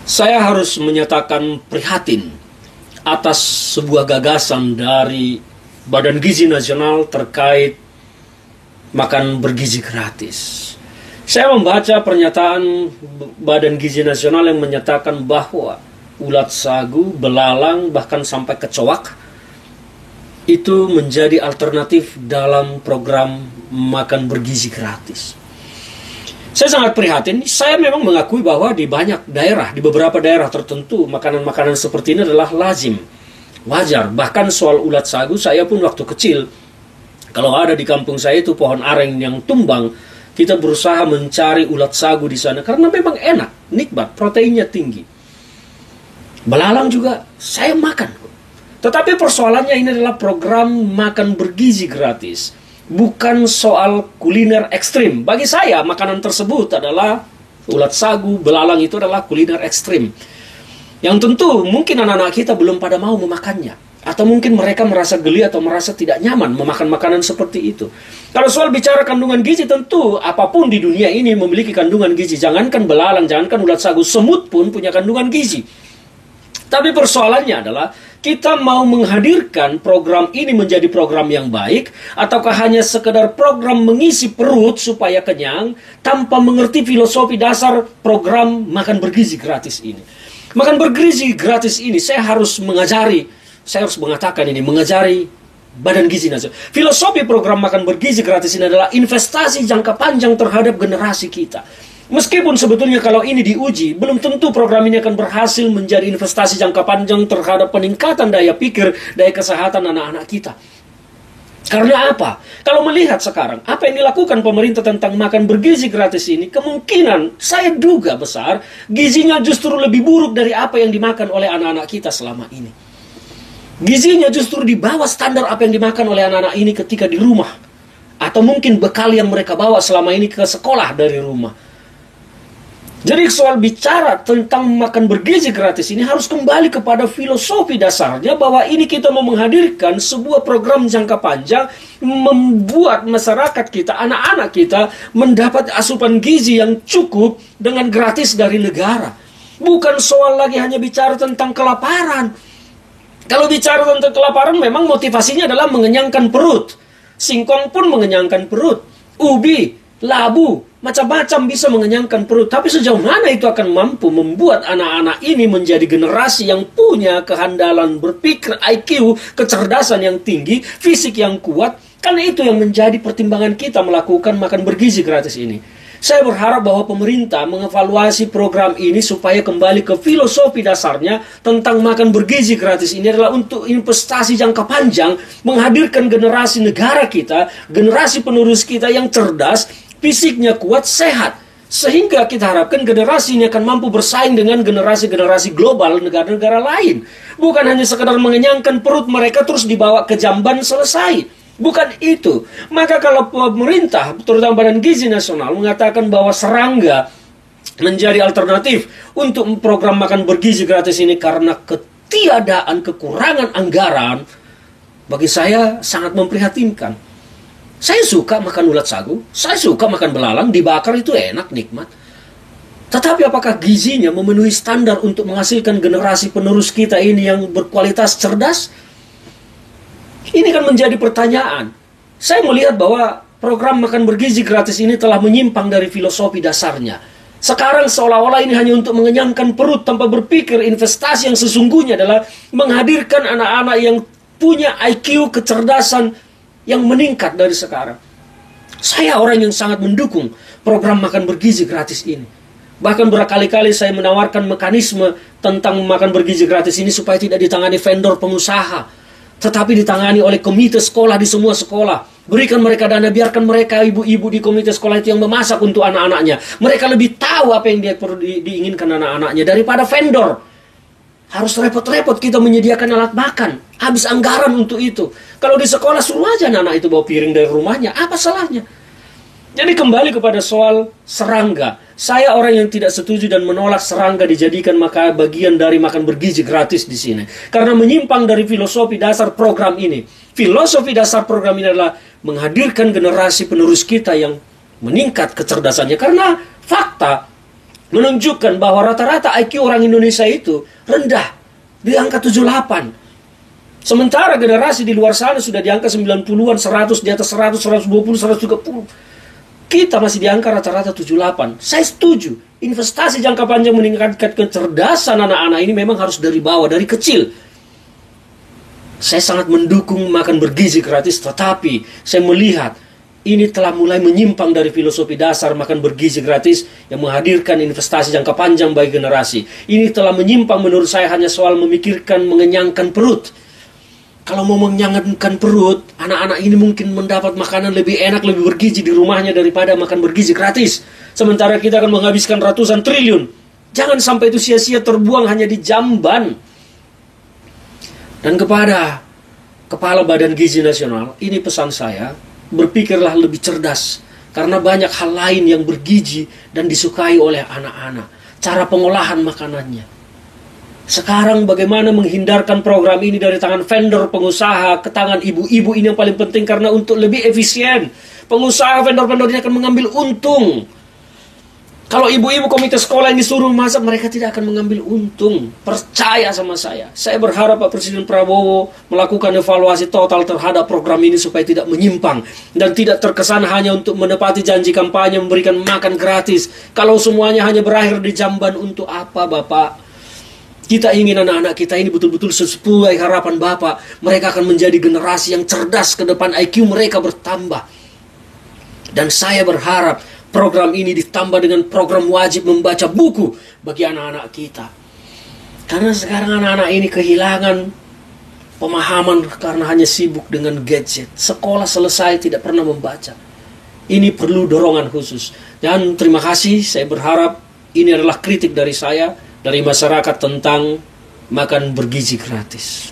Saya harus menyatakan prihatin atas sebuah gagasan dari Badan Gizi Nasional terkait makan bergizi gratis. Saya membaca pernyataan Badan Gizi Nasional yang menyatakan bahwa ulat sagu, belalang, bahkan sampai kecoak itu menjadi alternatif dalam program makan bergizi gratis. Saya sangat prihatin. Saya memang mengakui bahwa di banyak daerah, di beberapa daerah tertentu, makanan-makanan seperti ini adalah lazim, wajar. Bahkan soal ulat sagu, saya pun waktu kecil, kalau ada di kampung saya itu pohon aren yang tumbang, kita berusaha mencari ulat sagu di sana karena memang enak, nikmat, proteinnya tinggi. Belalang juga saya makan. Tetapi persoalannya ini adalah program makan bergizi gratis, bukan soal kuliner ekstrim. Bagi saya, makanan tersebut adalah ulat sagu, belalang itu adalah kuliner ekstrim. Yang tentu mungkin anak-anak kita belum pada mau memakannya. Atau mungkin mereka merasa geli atau merasa tidak nyaman memakan makanan seperti itu. Kalau soal bicara kandungan gizi, tentu apapun di dunia ini memiliki kandungan gizi. Jangankan belalang, jangankan ulat sagu, semut pun punya kandungan gizi. Tapi persoalannya adalah kita mau menghadirkan program ini menjadi program yang baik, ataukah hanya sekedar program mengisi perut supaya kenyang tanpa mengerti filosofi dasar program makan bergizi gratis ini. Makan bergizi gratis ini saya harus mengajari Badan Gizi Nasional. Filosofi program makan bergizi gratis ini adalah investasi jangka panjang terhadap generasi kita. Meskipun sebetulnya kalau ini diuji, belum tentu program ini akan berhasil menjadi investasi jangka panjang terhadap peningkatan daya pikir, daya kesehatan anak-anak kita. Karena apa? Kalau melihat sekarang, apa yang dilakukan pemerintah tentang makan bergizi gratis ini, kemungkinan saya duga besar, gizinya justru lebih buruk dari apa yang dimakan oleh anak-anak kita selama ini. Gizinya justru di bawah standar apa yang dimakan oleh anak-anak ini ketika di rumah. Atau mungkin bekal yang mereka bawa selama ini ke sekolah dari rumah. Jadi soal bicara tentang makan bergizi gratis ini harus kembali kepada filosofi dasarnya bahwa ini kita mau menghadirkan sebuah program jangka panjang membuat masyarakat kita, anak-anak kita mendapat asupan gizi yang cukup dengan gratis dari negara. Bukan soal lagi hanya bicara tentang kelaparan. Kalau bicara tentang kelaparan memang motivasinya adalah mengenyangkan perut. Singkong pun mengenyangkan perut. Ubi, labu, macam-macam bisa mengenyangkan perut. Tapi sejauh mana itu akan mampu membuat anak-anak ini menjadi generasi yang punya kehandalan berpikir, IQ, kecerdasan yang tinggi, fisik yang kuat. Karena itu yang menjadi pertimbangan kita melakukan makan bergizi gratis ini. Saya berharap bahwa pemerintah mengevaluasi program ini supaya kembali ke filosofi dasarnya tentang makan bergizi gratis ini adalah untuk investasi jangka panjang, menghadirkan generasi negara kita, generasi penerus kita yang cerdas, fisiknya kuat, sehat. Sehingga kita harapkan generasi ini akan mampu bersaing dengan generasi-generasi global negara-negara lain. Bukan hanya sekedar mengenyangkan perut mereka terus dibawa ke jamban selesai. Bukan itu. Maka kalau pemerintah, terutama Badan Gizi Nasional, mengatakan bahwa serangga menjadi alternatif untuk program makan bergizi gratis ini karena ketiadaan, kekurangan anggaran, bagi saya sangat memprihatinkan. Saya suka makan ulat sagu, saya suka makan belalang, dibakar itu enak, nikmat. Tetapi apakah gizinya memenuhi standar untuk menghasilkan generasi penerus kita ini yang berkualitas cerdas? Ini kan menjadi pertanyaan. Saya melihat bahwa program makan bergizi gratis ini telah menyimpang dari filosofi dasarnya. Sekarang seolah-olah ini hanya untuk mengenyangkan perut tanpa berpikir investasi yang sesungguhnya adalah menghadirkan anak-anak yang punya IQ, kecerdasan yang meningkat dari sekarang. Saya orang yang sangat mendukung program makan bergizi gratis ini. Bahkan berkali-kali saya menawarkan mekanisme tentang makan bergizi gratis ini supaya tidak ditangani vendor pengusaha, tetapi ditangani oleh komite sekolah di semua sekolah. Berikan mereka dana, biarkan mereka ibu-ibu di komite sekolah itu yang memasak untuk anak-anaknya. Mereka lebih tahu apa yang dia perlu diinginkan anak-anaknya daripada vendor. Harus repot-repot kita menyediakan alat makan, habis anggaran untuk itu. Kalau di sekolah suruh aja anak itu bawa piring dari rumahnya, apa salahnya? Jadi kembali kepada soal serangga. Saya orang yang tidak setuju dan menolak serangga dijadikan bagian dari makan bergizi gratis di sini. Karena menyimpang dari filosofi dasar program ini. Filosofi dasar program ini adalah menghadirkan generasi penerus kita yang meningkat kecerdasannya. Karena fakta, menunjukkan bahwa rata-rata IQ orang Indonesia itu rendah, di angka 78. Sementara generasi di luar sana sudah di angka 90-an, 100, di atas 100, 120, 130. Kita masih di angka rata-rata 78. Saya setuju, investasi jangka panjang meningkatkan kecerdasan anak-anak ini memang harus dari bawah, dari kecil. Saya sangat mendukung makan bergizi gratis, tetapi saya melihat ini telah mulai menyimpang dari filosofi dasar makan bergizi gratis yang menghadirkan investasi jangka panjang bagi generasi. Ini telah menyimpang menurut saya hanya soal memikirkan mengenyangkan perut. Kalau mau mengenyangkan perut, anak-anak ini mungkin mendapat makanan lebih enak, lebih bergizi di rumahnya daripada makan bergizi gratis. Sementara kita akan menghabiskan ratusan triliun. Jangan sampai itu sia-sia terbuang hanya di jamban. Dan kepada Kepala Badan Gizi Nasional, ini pesan saya, berpikirlah lebih cerdas. Karena banyak hal lain yang bergizi dan disukai oleh anak-anak. Cara pengolahan makanannya. Sekarang bagaimana menghindarkan program ini dari tangan vendor pengusaha ke tangan ibu-ibu, ini yang paling penting, karena untuk lebih efisien pengusaha vendor-vendor ini akan mengambil untung. Kalau ibu-ibu komite sekolah yang disuruh masak, mereka tidak akan mengambil untung. Percaya sama saya. Saya berharap Pak Presiden Prabowo melakukan evaluasi total terhadap program ini supaya tidak menyimpang dan tidak terkesan hanya untuk menepati janji kampanye memberikan makan gratis. Kalau semuanya hanya berakhir di jamban, untuk apa Bapak? Kita ingin anak-anak kita ini betul-betul sesuai harapan Bapak. Mereka akan menjadi generasi yang cerdas ke depan, IQ mereka bertambah. Dan saya berharap program ini ditambah dengan program wajib membaca buku bagi anak-anak kita. Karena sekarang anak-anak ini kehilangan pemahaman karena hanya sibuk dengan gadget. Sekolah selesai tidak pernah membaca. Ini perlu dorongan khusus. Dan terima kasih, saya berharap ini adalah kritik dari saya, dari masyarakat tentang makan bergizi gratis.